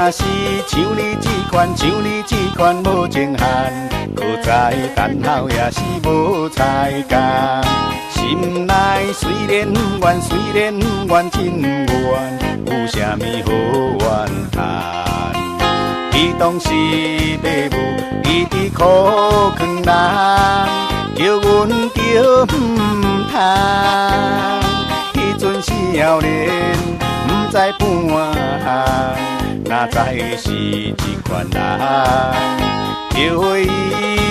若是像你这款，像你这款无情汉，搁再等候也是无彩工。心内虽然不愿，虽然不愿，真愿，有啥物好怨叹？伊当时爸母一直苦劝咱，叫阮叫唔通。迄阵少年，不知半项。哪知是一款人，叫花已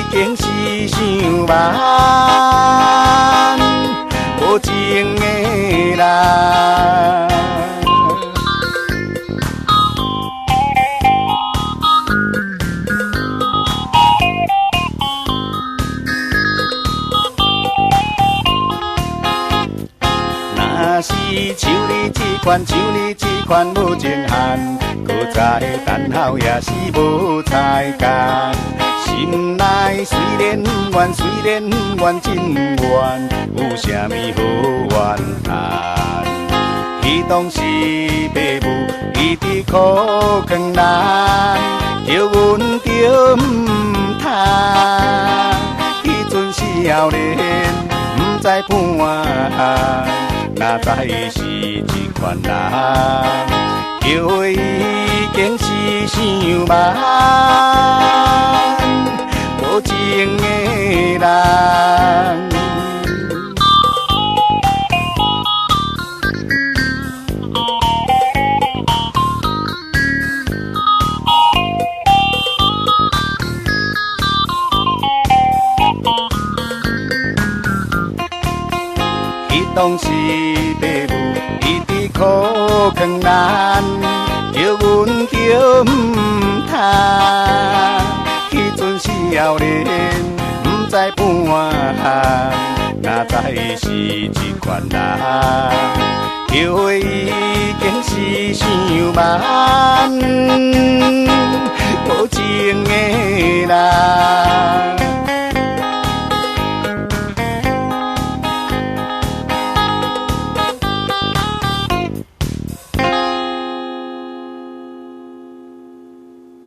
经是伤慢，无情的人。若是像你这款，像你这款无情汉，搁再等候也是无彩工。心内虽然不愿，虽然不愿，真愿，有啥物好怨叹？迄当时爸母一直苦劝咱，叫阮叫唔通。迄阵少年，不知半项。哪知是一款人，叫花已经是伤慢，无情的人。当时爸母一直苦劝咱，叫阮叫唔通。迄阵少年，不知半项，哪知是一款人，叫花已经是伤慢，无情的人。